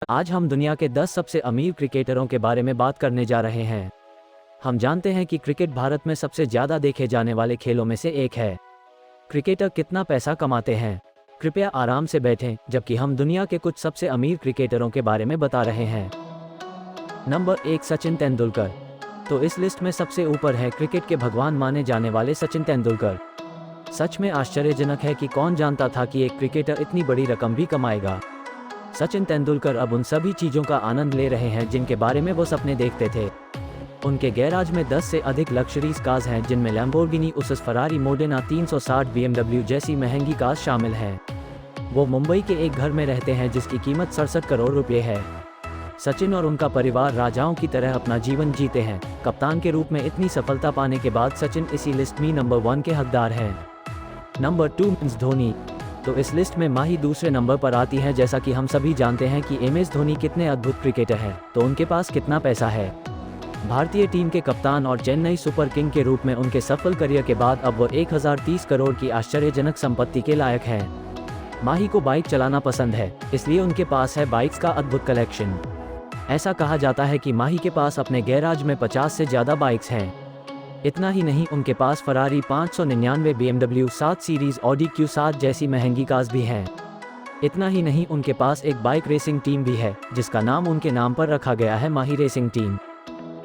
आज हम दुनिया के 10 सबसे अमीर क्रिकेटरों के बारे में बात करने जा रहे हैं। हम जानते हैं कि क्रिकेट भारत में सबसे ज़्यादा देखे जाने वाले खेलों में से एक है। क्रिकेटर कितना पैसा कमाते हैं? कृपया आराम से बैठें, जबकि हम दुनिया के कुछ सबसे अमीर क्रिकेटरों के बारे में बता रहे हैं। नंबर 1, सचिन तेंदुलकर। तो इस लिस्ट में सबसे ऊपर है क्रिकेट के भगवान माने जाने वाले सचिन तेंदुलकर। सच में आश्चर्यजनक है कि कौन जानता था कि एक क्रिकेटर इतनी बड़ी रकम भी कमाएगा। सचिन तेंदुलकर अब उन सभी चीज़ों का आनंद ले रहे हैं जिनके बारे में वो सपने देखते थे। उनके गैराज में 10 से अधिक लग्जरी कार्स हैं, जिनमें Lamborghini Urus, Ferrari Modena 360, BMW जैसी महंगी कार्स शामिल हैं। वो मुंबई के एक घर में रहते हैं जिसकी कीमत 67 करोड़ रुपये है। सचिन और उनका परिवार राजाओं की तरह अपना जीवन जीते हैं। कप्तान के रूप में इतनी सफलता पाने के बाद सचिन इसी लिस्ट में नंबर 1 के हकदार हैं। Number 2, MS Dhoni. तो इस लिस्ट में माही दूसरे नंबर पर आती है। जैसा कि हम सभी जानते हैं कि MS धोनी कितने अद्भुत क्रिकेटर हैं, तो उनके पास कितना पैसा है। भारतीय टीम के कप्तान और चेन्नई सुपर किंग के रूप में उनके सफल करियर के बाद अब वो 1030 करोड़ की आश्चर्यजनक संपत्ति के लायक हैं। माही को बाइक चलाना पसंद है, इसलिए उनके पास है बाइक्स का अद्भुत कलेक्शन। ऐसा कहा जाता है कि माही के पास अपने गैराज में 50 से ज़्यादा बाइक्स हैं। इतना ही नहीं, उनके पास Ferrari 599, BMW 7 series, Audi Q7 जैसी महंगी कार्स भी हैं। इतना ही नहीं, उनके पास एक बाइक रेसिंग टीम भी है, जिसका नाम उनके नाम पर रखा गया है, माही रेसिंग टीम।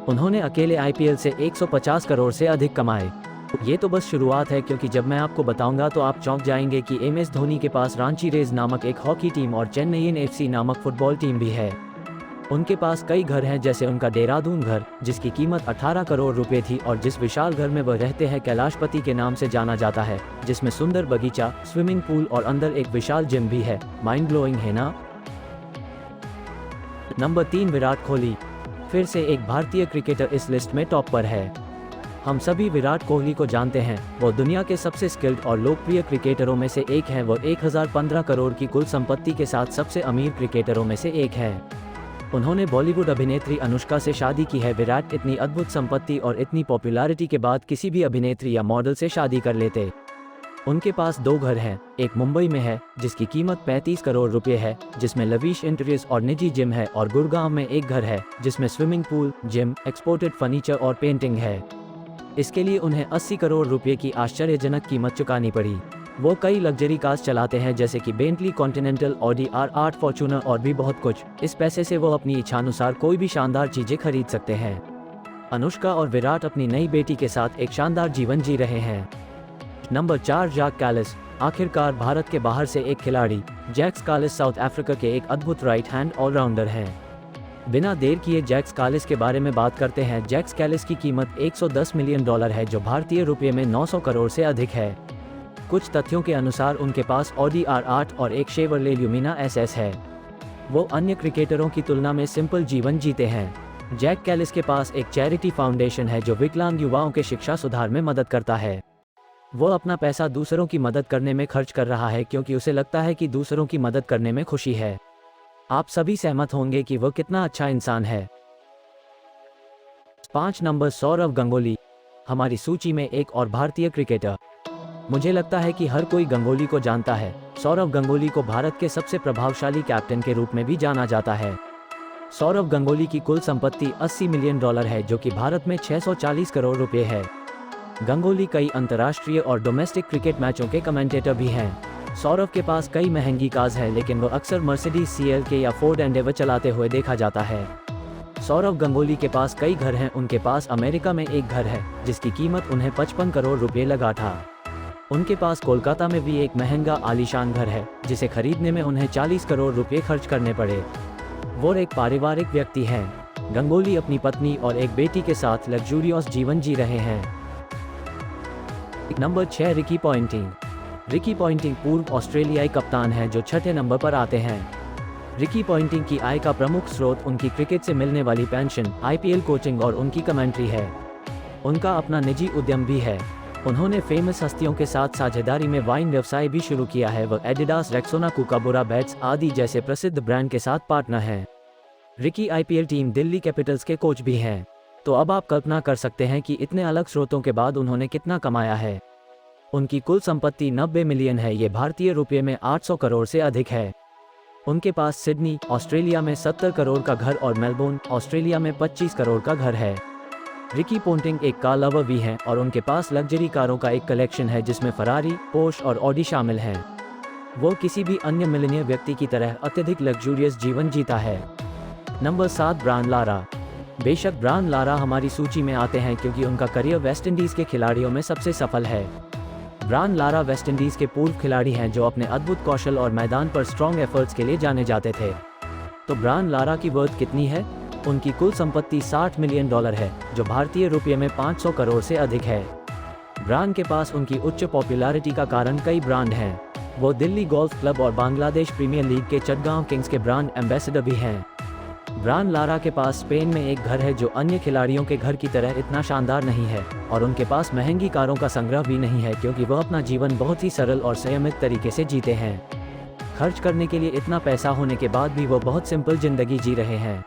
उन्होंने अकेले IPL से 150 करोड़ से अधिक कमाए। ये तो बस शुरुआत है, क्योंकि जब मैं आपको बताऊंगा तो आप चौंक जाएंगे कि MS धोनी के पास रांची रेज नामक एक हॉकी टीम और चेन्नईयन FC नामक फुटबॉल टीम भी है। उनके पास कई घर हैं, जैसे उनका देहरादून घर, जिसकी कीमत 18 करोड़ रुपए थी, और जिस विशाल घर में वह रहते हैं कैलाशपति के नाम से जाना जाता है, जिसमें सुंदर बगीचा, स्विमिंग पूल और अंदर एक विशाल जिम भी है। माइंड ब्लोइंग है ना? नंबर 3, विराट कोहली। फिर से एक भारतीय क्रिकेटर इस लिस्ट में टॉप पर है। हम सभी विराट कोहली को जानते हैं। वो दुनिया के सबसे स्किल्ड और लोकप्रिय क्रिकेटरों में से एक हैं। वो 1015 करोड़ की कुल संपत्ति के साथ सबसे अमीर क्रिकेटरों में से एक है। उन्होंने बॉलीवुड अभिनेत्री अनुष्का से शादी की है। विराट इतनी अद्भुत संपत्ति और इतनी पॉपुलैरिटी के बाद किसी भी अभिनेत्री या मॉडल से शादी कर लेते। उनके पास 2 घर हैं, एक मुंबई में है जिसकी कीमत 35 करोड़ रुपए है, जिसमें लविश इंटीरियर्स और निजी जिम है, और गुड़गांव में एक घर है जिसमें swimming pool, gym, exported furniture और पेंटिंग है। इसके लिए उन्हें 80 करोड़ रुपए की आश्चर्यजनक कीमत चुकानी पड़ी। वो कई लग्जरी कार्स चलाते हैं, जैसे कि Bentley continental, Audi R8, Fortuner और भी बहुत कुछ। इस पैसे से वो अपनी इच्छानुसार कोई भी शानदार चीजें खरीद सकते हैं। अनुष्का और विराट अपनी नई बेटी के साथ एक शानदार जीवन जी रहे हैं। Number 4, Jack Kallis. आखिरकार भारत के बाहर से एक खिलाड़ी। जैक कैलिस साउथ अफ्रीका के एक अद्भुत राइट हैंड ऑलराउंडर हैं। बिना देर किए जैक कैलिस के बारे में बात करते हैं। जैक कैलिस की कीमत $110 मिलियन है, जो भारतीय रुपये में 900 करोड़ से अधिक है। कुछ तथ्यों के अनुसार उनके पास ऑडी R8 और एक शेवरले ल्यूमिना SS है। वो अन्य क्रिकेटरों की तुलना में सिंपल जीवन जीते हैं। जैक कैलिस के पास एक चैरिटी फाउंडेशन है जो विकलांग युवाओं के शिक्षा सुधार में मदद करता है। वो अपना पैसा दूसरों की मदद करने में खर्च कर रहा है, क्योंकि उसे लगता है कि दूसरों की मदद करने में खुशी है। आप सभी सहमत होंगे कि वो कितना अच्छा इंसान है। 5 नंबर, सौरव गंगोली। हमारी सूची में एक और भारतीय क्रिकेटर। मुझे लगता है कि हर कोई गंगोली को जानता है। सौरव गंगोली को भारत के सबसे प्रभावशाली कैप्टन के रूप में भी जाना जाता है। सौरव गंगोली की कुल संपत्ति $80 मिलियन है, जो कि भारत में 640 करोड़ रुपए है। गंगोली कई अंतर्राष्ट्रीय और डोमेस्टिक क्रिकेट मैचों के कमेंटेटर भी हैं। सौरव के पास कई महंगी कार्स हैं, लेकिन वो अक्सर मर्सिडीज CLK या फोर्ड एंडेवर चलाते हुए देखा जाता है। सौरव गंगोली के पास कई घर हैं। उनके पास अमेरिका में एक घर है जिसकी कीमत उन्हें 55 करोड़ रुपए लगा था। उनके पास कोलकाता में भी एक महंगा आलीशान घर है, जिसे खरीदने में उन्हें 40 करोड़ रुपए खर्च करने पड़े। वो एक पारिवारिक व्यक्ति हैं। गंगोली अपनी पत्नी और एक बेटी के साथ लग्जूरियस जीवन जी रहे हैं। Number 6, Ricky Ponting. Ricky Ponting पूर्व ऑस्ट्रेलियाई कप्तान हैं जो 6ठे नंबर पर आते हैं। रिकी पॉन्टिंग की आय का प्रमुख स्रोत उनकी क्रिकेट से मिलने वाली पेंशन, IPL कोचिंग और उनकी कमेंट्री है। उनका अपना निजी उद्यम भी है। उन्होंने फेमस हस्तियों के साथ साझेदारी में वाइन व्यवसाय भी शुरू किया है। वह एडिडास, रेक्सोना, कुकाबुरा बैट्स आदि जैसे प्रसिद्ध ब्रांड के साथ पार्टनर हैं। Ricky IPL team Delhi Capitals के कोच भी हैं। तो अब आप कल्पना कर सकते हैं कि इतने अलग स्रोतों के बाद उन्होंने कितना कमाया है। उनकी कुल संपत्ति 90 मिलियन है। ये भारतीय रुपये में 800 करोड़ से अधिक है। उनके पास सिडनी, ऑस्ट्रेलिया में 70 करोड़ का घर और मेलबोर्न, ऑस्ट्रेलिया में 25 करोड़ का घर है। रिकी पोंटिंग एक कार लवर भी हैं और उनके पास लग्जरी कारों का एक कलेक्शन है जिसमें फरारी, पोर्श और ऑडी शामिल हैं। वो किसी भी अन्य मिलियनियर व्यक्ति की तरह अत्यधिक लग्जूरियस जीवन जीता है। Number 7 Brian Lara. बेशक ब्रायन लारा हमारी सूची में आते हैं क्योंकि उनका करियर वेस्ट इंडीज़ के खिलाड़ियों में सबसे सफल है। ब्रायन लारा वेस्ट इंडीज़ के पूर्व खिलाड़ी हैं जो अपने अद्भुत कौशल और मैदान पर स्ट्रॉन्ग एफर्ट्स के लिए जाने जाते थे। तो ब्रायन लारा की वर्थ कितनी है? उनकी कुल संपत्ति $60 मिलियन है, जो भारतीय रुपये में 500 करोड़ से अधिक है। ब्रायन के पास उनकी उच्च पॉपुलैरिटी का कारण कई ब्रांड हैं। वो दिल्ली गोल्फ क्लब और बांग्लादेश प्रीमियर लीग के चटगांव किंग्स के ब्रांड एम्बेसडर भी हैं। ब्रायन लारा के पास स्पेन में एक घर है जो अन्य खिलाड़ियों के घर की तरह इतना शानदार नहीं है, और उनके पास महंगी कारों का संग्रह भी नहीं है क्योंकि वह अपना जीवन बहुत ही सरल और संयमित तरीके से जीते हैं। खर्च करने के लिए इतना पैसा होने के बाद भी वो बहुत सिंपल जिंदगी जी रहे हैं।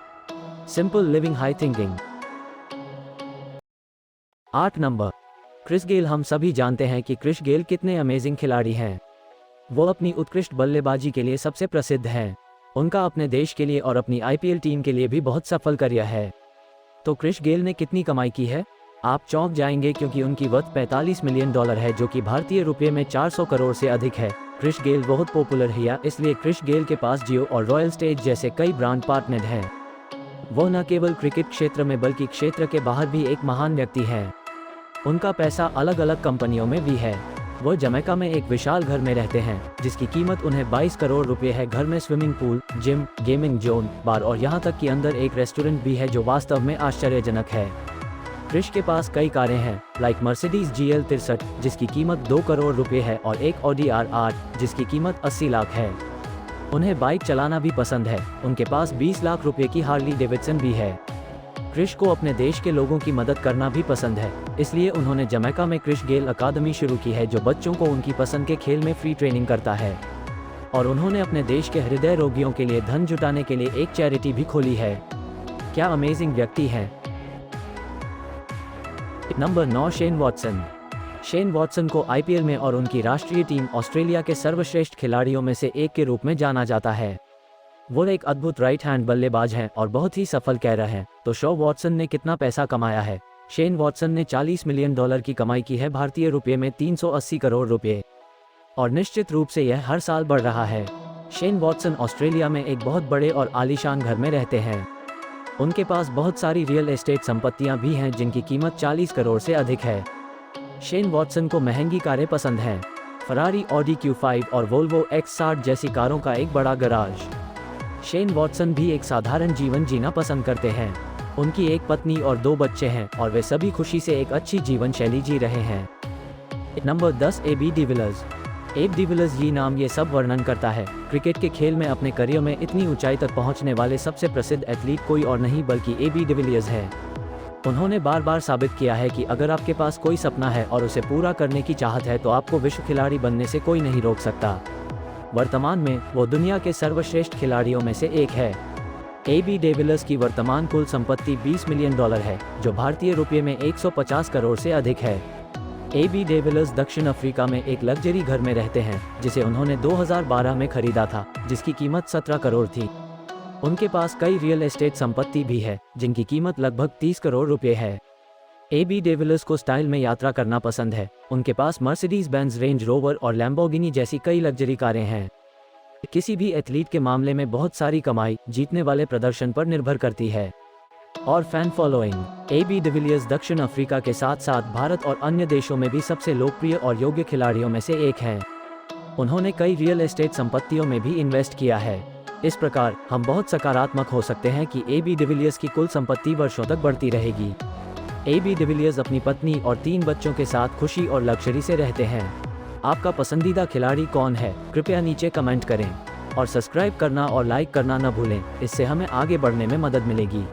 Simple living, high thinking. 8 number Chris Gayle. हम सभी जानते हैं कि क्रिस गेल कितने अमेजिंग खिलाड़ी हैं। वो अपनी उत्कृष्ट बल्लेबाजी के लिए सबसे प्रसिद्ध हैं। उनका अपने देश के लिए और अपनी आईपीएल टीम के लिए भी बहुत सफल करियर है। तो क्रिस गेल ने कितनी कमाई की है? आप चौंक जाएंगे क्योंकि उनकी वर्थ $45 मिलियन है, जो कि भारतीय रुपये में 400 करोड़ से अधिक है। क्रिस गेल बहुत पॉपुलर है, इसलिए क्रिस गेल के पास जियो और रॉयल स्टेज जैसे कई ब्रांड पार्टनर हैं। वो न केवल क्रिकेट क्षेत्र में बल्कि क्षेत्र के बाहर भी एक महान व्यक्ति हैं। उनका पैसा अलग अलग कंपनियों में भी है। वो जमैका में एक विशाल घर में रहते हैं जिसकी कीमत उन्हें 22 करोड़ रुपए है। घर में swimming pool, gym, gaming zone, bar और यहाँ तक कि अंदर एक रेस्टोरेंट भी है जो वास्तव में आश्चर्यजनक है। क्रिस के पास कई कारें हैं, लाइक मर्सिडीज GL 63 जिसकी कीमत 2 करोड़ रुपए है और एक ऑडी R8 जिसकी कीमत 80 लाख है। उन्हें बाइक चलाना भी पसंद है। उनके पास 20 लाख रुपए की हार्ली डेविडसन भी है। क्रिस को अपने देश के लोगों की मदद करना भी पसंद है, इसलिए उन्होंने जमैका में क्रिस गेल अकादमी शुरू की है जो बच्चों को उनकी पसंद के खेल में फ्री ट्रेनिंग करता है। और उन्होंने अपने देश के हृदय रोगियों के लिए धन जुटाने के लिए एक चैरिटी भी खोली है। क्या अमेजिंग व्यक्ति हैं। Number 9 Shane Watson. Shane Watson को आईपीएल में और उनकी राष्ट्रीय टीम ऑस्ट्रेलिया के सर्वश्रेष्ठ खिलाड़ियों में से एक के रूप में जाना जाता है। वो एक अद्भुत राइट हैंड बल्लेबाज हैं और बहुत ही सफल कैरर हैं। तो शो वॉटसन ने कितना पैसा कमाया है? शेन वॉटसन ने $40 मिलियन की कमाई की है, भारतीय रुपये में 380 करोड़ रुपए, और निश्चित रूप से यह हर साल बढ़ रहा है। शेन वॉटसन ऑस्ट्रेलिया में एक बहुत बड़े और आलीशान घर में रहते हैं। उनके पास बहुत सारी रियल एस्टेट संपत्तियां भी हैं जिनकी कीमत 40 करोड़ से अधिक है। शेन वॉटसन को महंगी कारें पसंद हैं, फरारी, ऑडी Q5 और वोल्वो X60 जैसी कारों का एक बड़ा गैराज। शेन वॉटसन भी एक साधारण जीवन जीना पसंद करते हैं। उनकी एक पत्नी और 2 बच्चे हैं और वे सभी खुशी से एक अच्छी जीवन शैली जी रहे हैं। Number 10 AB de Villiers. एब डिविलियर्स ये नाम ये सब वर्णन करता है। क्रिकेट के खेल में अपने करियर में इतनी ऊंचाई तक पहुंचने वाले सबसे प्रसिद्ध एथलीट कोई और नहीं बल्कि AB डिविलियर्स है। उन्होंने बार बार साबित किया है कि अगर आपके पास कोई सपना है और उसे पूरा करने की चाहत है तो आपको विश्व खिलाड़ी बनने से कोई नहीं रोक सकता। वर्तमान में वो दुनिया के सर्वश्रेष्ठ खिलाड़ियों में से एक है। AB डिविलियर्स की वर्तमान कुल संपत्ति $20 मिलियन है, जो भारतीय रुपये में 150 करोड़ से अधिक है। AB डिविलियर्स दक्षिण अफ्रीका में एक लग्जरी घर में रहते हैं जिसे उन्होंने 2012 में खरीदा था, जिसकी कीमत 17 करोड़ थी। उनके पास कई रियल एस्टेट संपत्ति भी है जिनकी कीमत लगभग 30 करोड़ रुपए है। AB डिविलियर्स को स्टाइल में यात्रा करना पसंद है। उनके पास मर्सिडीज बेंज, रेंज रोवर और लैम्बोर्गिनी जैसी कई लग्जरी कारें हैं। किसी भी एथलीट के मामले में बहुत सारी कमाई जीतने वाले प्रदर्शन पर निर्भर करती है। और फैन फॉलोइंग। AB डिविलियर्स दक्षिण अफ्रीका के साथ साथ भारत और अन्य देशों में भी सबसे लोकप्रिय और योग्य खिलाड़ियों में से एक हैं। उन्होंने कई रियल एस्टेट संपत्तियों में भी इन्वेस्ट किया है। इस प्रकार हम बहुत सकारात्मक हो सकते हैं कि AB डिविलियर्स की कुल संपत्ति वर्षों तक बढ़ती रहेगी। AB डिविलियर्स अपनी पत्नी और 3 बच्चों के साथ खुशी और लग्जरी से रहते हैं। आपका पसंदीदा खिलाड़ी कौन है? कृपया नीचे कमेंट करें और सब्सक्राइब करना और लाइक करना न भूलें। इससे हमें आगे बढ़ने में मदद मिलेगी।